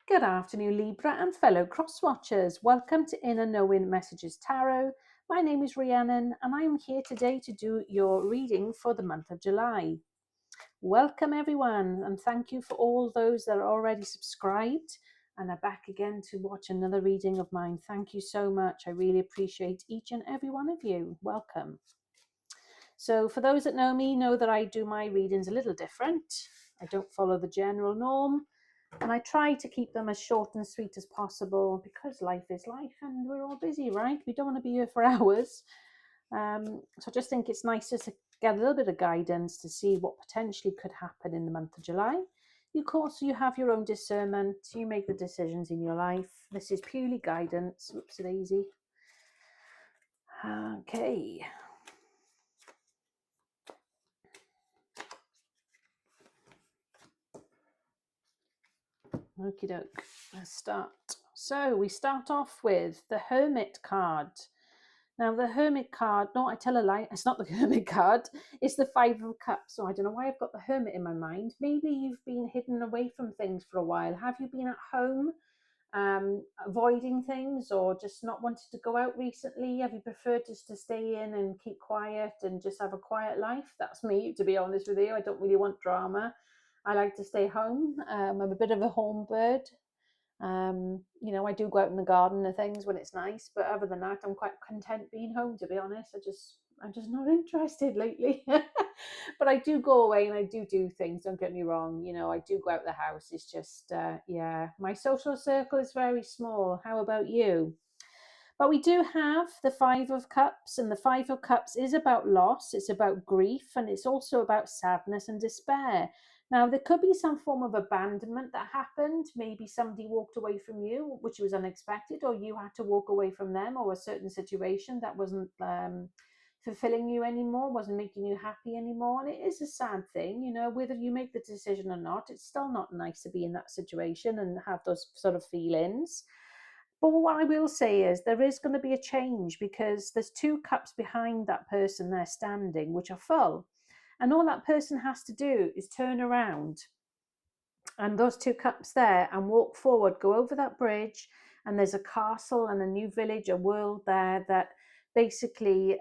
Good afternoon, Libra and fellow cross-watchers. Welcome to Inner Knowing Messages Tarot. My name is Rhiannon and I am here today to do your reading for the month of July. Welcome everyone, and thank you for all those that are already subscribed and are back again to watch another reading of mine. Thank you so much. I really appreciate each and every one of you. Welcome. So for those that know me, know that I do my readings a little different. I don't follow the general norm. And I try to keep them as short and sweet as possible because life is life and we're all busy, right? We don't want to be here for hours. So I just think it's nice just to get a little bit of guidance to see what potentially could happen in the month of July. Of course, you have your own discernment. You make the decisions in your life. This is purely guidance. Whoopsie-daisy. Okay. Okie doke, let's start. So we start off with the Hermit card. Now the Hermit card, no, I tell a lie, it's not the Hermit card, it's the Five of Cups. So I don't know why I've got the Hermit in my mind. Maybe you've been hidden away from things for a while. Have you been at home avoiding things or just not wanted to go out recently? Have you preferred just to stay in and keep quiet and just have a quiet life? That's me, to be honest with you. I don't really want drama. I like to stay home. I'm a bit of a home bird. I do go out in the garden and things when it's nice, but other than that, I'm quite content being home, to be honest. I'm just not interested lately. But I do go away and I do things, don't get me wrong. I do go out the house. It's just, my social circle is very small. How about you? But we do have the Five of Cups, and the Five of Cups is about loss, it's about grief, and it's also about sadness and despair. Now, there could be some form of abandonment that happened. Maybe somebody walked away from you, which was unexpected, or you had to walk away from them, or a certain situation that wasn't fulfilling you anymore, wasn't making you happy anymore. And it is a sad thing, whether you make the decision or not, it's still not nice to be in that situation and have those sort of feelings. But what I will say is there is going to be a change because there's two cups behind that person there standing, which are full. And all that person has to do is turn around and those two cups there and walk forward, go over that bridge. And there's a castle and a new village, a world there that basically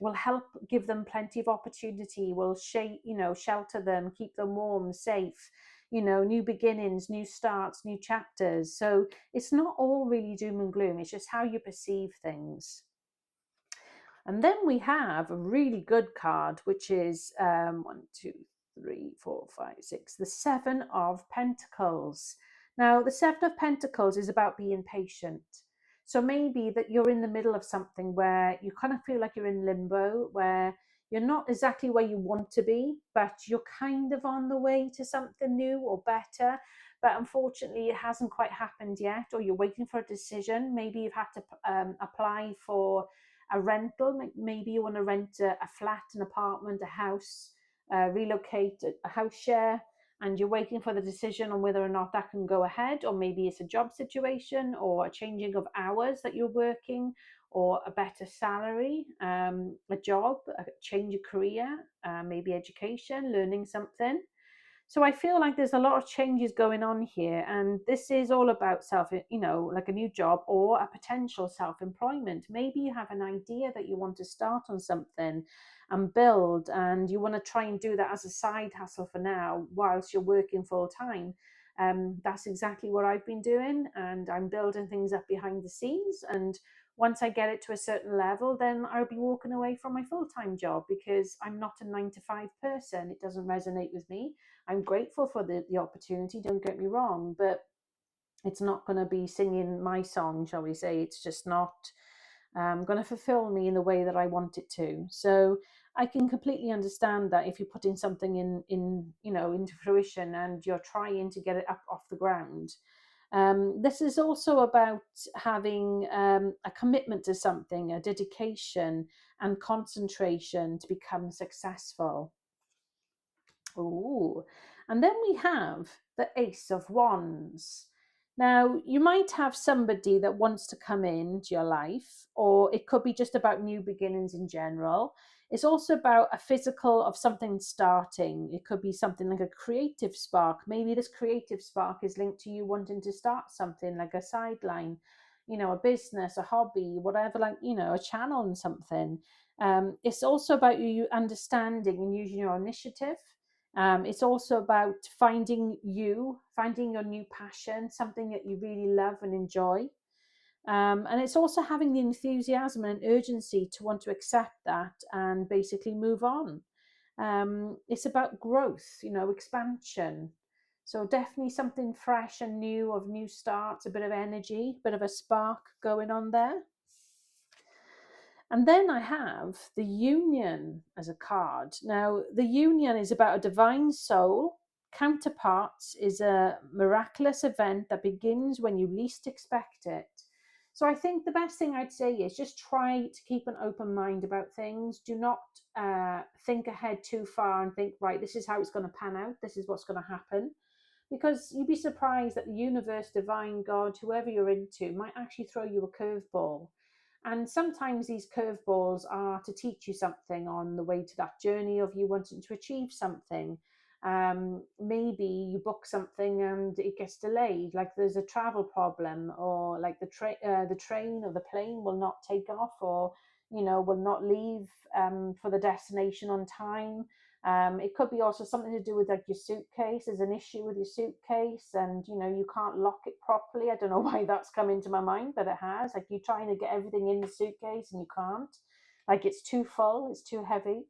will help give them plenty of opportunity, will shelter them, keep them warm, safe, new beginnings, new starts, new chapters. So it's not all really doom and gloom. It's just how you perceive things. And then we have a really good card, which is 1, 2, 3, 4, 5, 6, the Seven of Pentacles. Now, the Seven of Pentacles is about being patient. So maybe that you're in the middle of something where you kind of feel like you're in limbo, where you're not exactly where you want to be, but you're kind of on the way to something new or better. But unfortunately, it hasn't quite happened yet, or you're waiting for a decision. Maybe you've had to apply for a rental. Maybe you want to rent a flat, an apartment, a house, relocate, a house share, and you're waiting for the decision on whether or not that can go ahead. Or maybe it's a job situation or a changing of hours that you're working, or a better salary, a job, a change of career, maybe education, learning something. So I feel like there's a lot of changes going on here, and this is all about like a new job or a potential self-employment. Maybe you have an idea that you want to start on something and build, and you want to try and do that as a side hustle for now whilst you're working full time. That's exactly what I've been doing, and I'm building things up behind the scenes. And once I get it to a certain level, then I'll be walking away from my full-time job because I'm not a 9 to 5 person. It doesn't resonate with me. I'm grateful for the opportunity, don't get me wrong, but it's not going to be singing my song, shall we say. It's just not going to fulfill me in the way that I want it to. So I can completely understand that if you're putting something into fruition and you're trying to get it up off the ground. This is also about having a commitment to something, a dedication and concentration to become successful. Ooh. And then we have the Ace of Wands. Now, you might have somebody that wants to come into your life, or it could be just about new beginnings in general. It's also about a physical of something starting. It could be something like a creative spark. Maybe this creative spark is linked to you wanting to start something like a sideline, a business, a hobby, whatever, like, a channel and something. It's also about you understanding and using your initiative. It's also about finding your new passion, something that you really love and enjoy. And it's also having the enthusiasm and urgency to want to accept that and basically move on. It's about growth, expansion. So definitely something fresh and new, of new starts, a bit of energy, a bit of a spark going on there. And then I have the Union as a card. Now, the Union is about a divine soul. Counterparts is a miraculous event that begins when you least expect it. So I think the best thing I'd say is just try to keep an open mind about things. Do not think ahead too far and think, right, this is how it's going to pan out. This is what's going to happen. Because you'd be surprised that the universe, divine, God, whoever you're into, might actually throw you a curveball. And sometimes these curveballs are to teach you something on the way to that journey of you wanting to achieve something. Maybe you book something and it gets delayed, like there's a travel problem, or like the train or the plane will not take off, or will not leave for the destination on time. It could be also something to do with like your suitcase. There's an issue with your suitcase, and you can't lock it properly. I don't know why that's come into my mind, but it has. Like you're trying to get everything in the suitcase and you can't. Like it's too full, it's too heavy.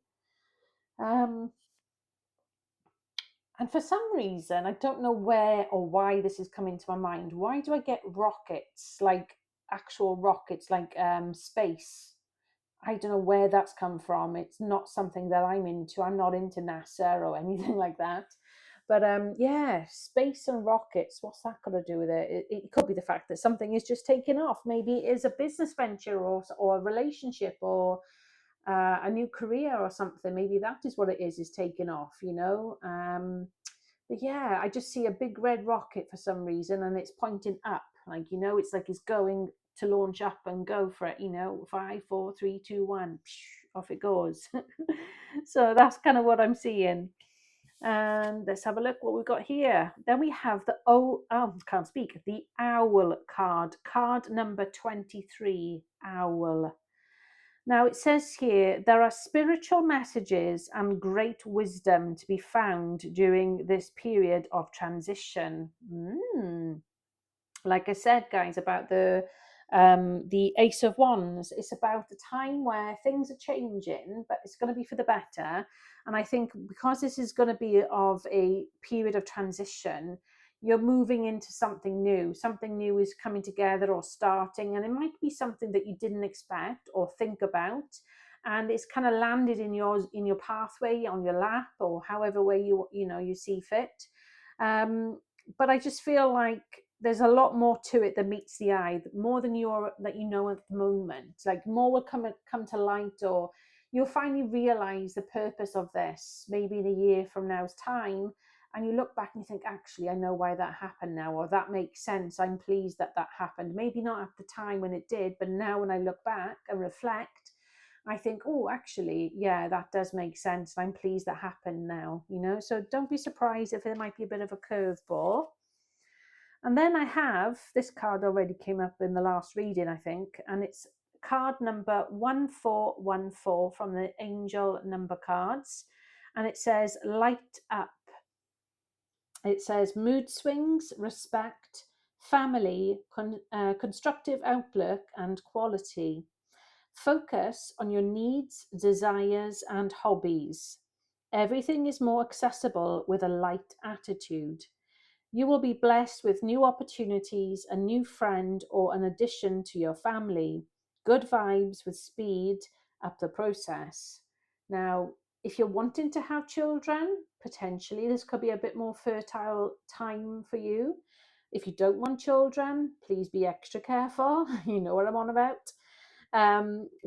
And for some reason, I don't know where or why this is coming to my mind. Why do I get rockets, like actual rockets, like space? I don't know where that's come from. It's not something that I'm into. I'm not into NASA or anything like that. But yeah, space and rockets. What's that got to do with it? It could be the fact that something is just taking off. Maybe it is a business venture, or a relationship, or a new career or something. Maybe that is what it is taking off. But yeah, I just see a big red rocket for some reason, and it's pointing up. Like it's like it's going to launch up and go for it. 5, 4, 3, 2, 1, off it goes. So that's kind of what I'm seeing. And let's have a look what we've got here. Then we have can't speak, the owl card number 23, owl. Now it says here, there are spiritual messages and great wisdom to be found during this period of transition. Like I said, guys, about the Ace of Wands. It's about a time where things are changing, but it's going to be for the better. And I think because this is going to be of a period of transition, you're moving into something new. Something new is coming together or starting, and it might be something that you didn't expect or think about. And it's kind of landed in your pathway, on your lap, or however way you see fit. But I just feel like there's a lot more to it than meets the eye, more than that at the moment. Like more will come to light, or you'll finally realize the purpose of this maybe in a year from now's time, and you look back and you think, actually, I know why that happened now, or that makes sense. I'm pleased that happened. Maybe not at the time when it did, but now when I look back and reflect, I think, oh, actually, yeah, that does make sense. I'm pleased that happened now. So don't be surprised if there might be a bit of a curveball. And then I have this card already came up in the last reading, I think, and it's card number 1414 from the Angel Number Cards. And it says, light up. It says, mood swings, respect, family, constructive outlook, and quality. Focus on your needs, desires, and hobbies. Everything is more accessible with a light attitude. You will be blessed with new opportunities, a new friend, or an addition to your family. Good vibes with speed up the process. Now, if you're wanting to have children, potentially this could be a bit more fertile time for you. If you don't want children, please be extra careful. You know what I'm on about.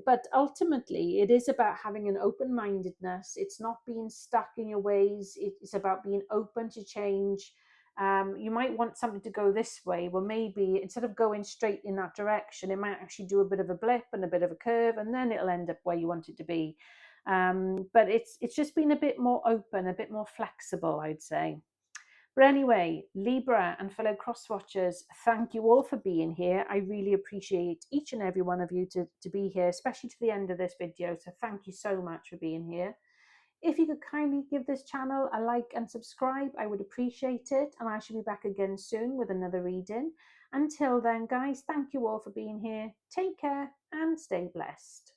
But ultimately, it is about having an open mindedness. It's not being stuck in your ways, it's about being open to change. You might want something to go this way. Well, maybe instead of going straight in that direction, it might actually do a bit of a blip and a bit of a curve, and then it'll end up where you want it to be. But it's just been a bit more open, a bit more flexible, I'd say. But anyway, Libra and fellow cross watchers, thank you all for being here. I really appreciate each and every one of you to be here, especially to the end of this video. So thank you so much for being here. If you could kindly give this channel a like and subscribe, I would appreciate it. And I shall be back again soon with another reading. Until then, guys, thank you all for being here. Take care and stay blessed.